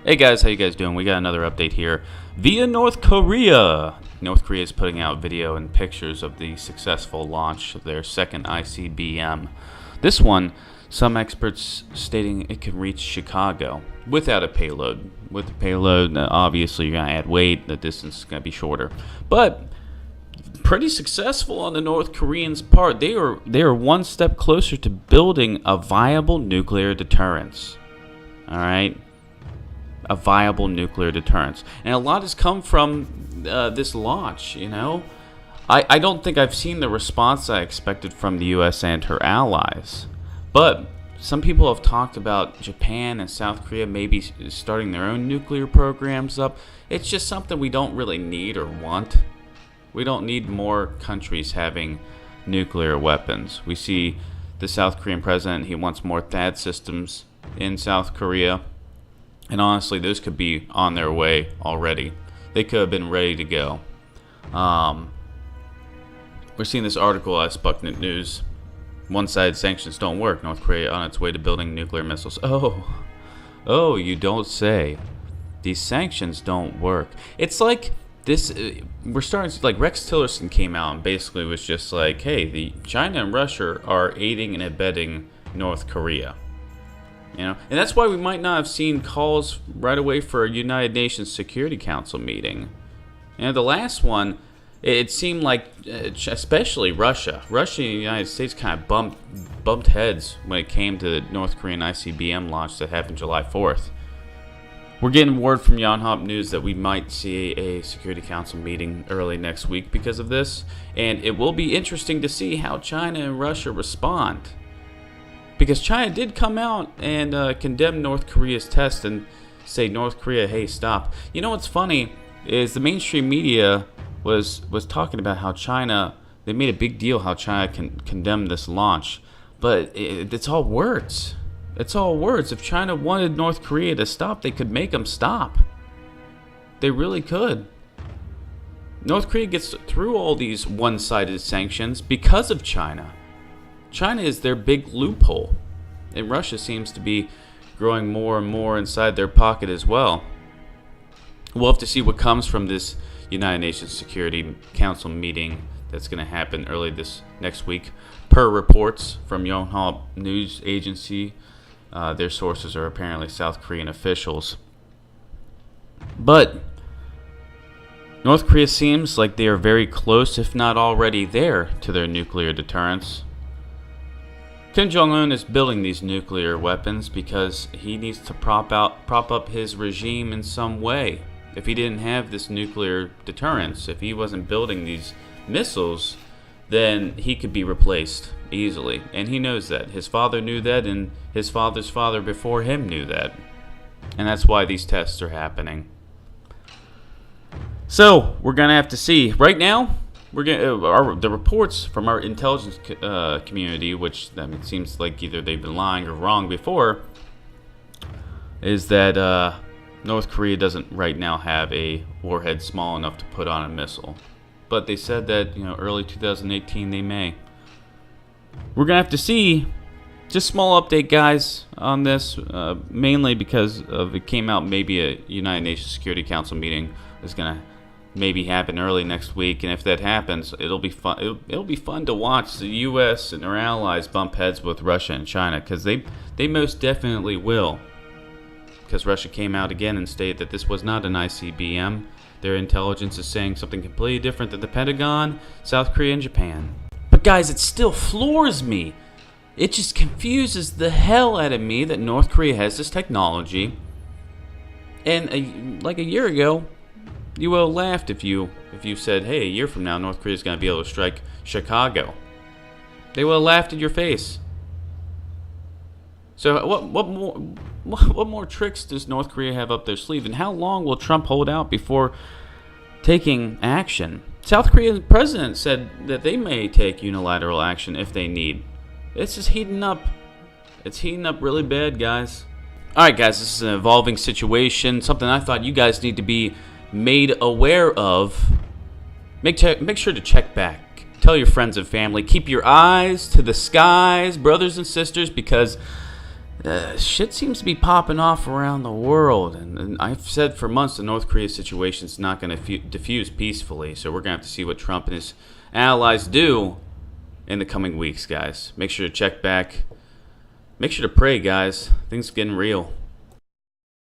Hey guys, how you guys doing? We got another update here via North Korea. North Korea is putting out video and pictures of the successful launch of their second ICBM. This one, some experts stating it can reach Chicago without a payload. With the payload, obviously you're going to add weight, the distance is going to be shorter. But pretty successful on the North Koreans' part. They are one step closer to building a viable nuclear deterrence. All right? A viable nuclear deterrence. And a lot has come from this launch, you know. I don't think I've seen the response I expected from the U.S. and her allies. But some people have talked about Japan and South Korea maybe starting their own nuclear programs up. It's just something we don't really need or want. We don't need more countries having nuclear weapons. We see the South Korean president, he wants more THAAD systems in South Korea. And honestly, those could be on their way already. They could have been ready to go. We're seeing this article at Sputnik News. One-sided sanctions don't work. North Korea on its way to building nuclear missiles. Oh, you don't say. These sanctions don't work. It's like this. We're starting to, like, Rex Tillerson came out and basically was just like, hey, the China and Russia are aiding and abetting North Korea. You know, and that's why we might not have seen calls right away for a United Nations Security Council meeting. And the last one, it seemed like, especially Russia and the United States kind of bumped heads when it came to the North Korean ICBM launch that happened July 4th. We're getting word from Yonhap News that we might see a Security Council meeting early next week because of this. And it will be interesting to see how China and Russia respond. Because China did come out and condemn North Korea's test and say, North Korea, hey, stop. You know what's funny is the mainstream media was talking about how China, they made a big deal how China condemned this launch. But it's all words. It's all words. If China wanted North Korea to stop, they could make them stop. They really could. North Korea gets through all these one-sided sanctions because of China. China is their big loophole, and Russia seems to be growing more and more inside their pocket as well. We'll have to see what comes from this United Nations Security Council meeting that's going to happen early this next week. Per reports from Yonhap News Agency, their sources are apparently South Korean officials. But North Korea seems like they are very close, if not already there, to their nuclear deterrence. Kim Jong-un is building these nuclear weapons because he needs to prop up his regime in some way. If he didn't have this nuclear deterrence, if he wasn't building these missiles, then he could be replaced easily. And he knows that. His father knew that, and his father's father before him knew that. And that's why these tests are happening. So, we're going to have to see. Right now, the reports from our intelligence community, which it seems like either they've been lying or wrong before, is that North Korea doesn't right now have a warhead small enough to put on a missile. But they said that, early 2018 they may. We're gonna have to see. Just small update, guys, on this, mainly because it came out maybe a United Nations Security Council meeting is gonna maybe happen early next week, and if that happens, it'll be fun. It'll be fun to watch the U.S. and their allies bump heads with Russia and China, because they most definitely will. Because Russia came out again and stated that this was not an ICBM. Their intelligence is saying something completely different than the Pentagon, South Korea, and Japan. But guys, it still floors me. It just confuses the hell out of me that North Korea has this technology. And like a year ago, you would have laughed if you said, hey, a year from now, North Korea is going to be able to strike Chicago. They would have laughed in your face. So what more tricks does North Korea have up their sleeve? And how long will Trump hold out before taking action? South Korea's president said that they may take unilateral action if they need. It's just heating up. It's heating up really bad, guys. Alright, guys, this is an evolving situation. Something I thought you guys need to be made aware of. Make sure to check back. Tell your friends and family. Keep your eyes to the skies, brothers and sisters, because Shit seems to be popping off around the world, and I've said for months the North Korea situation is not going to diffuse peacefully, so we're going to have to see what Trump and his allies do in the coming weeks, guys. Make sure to check back. Make sure to pray, guys. Things are getting real.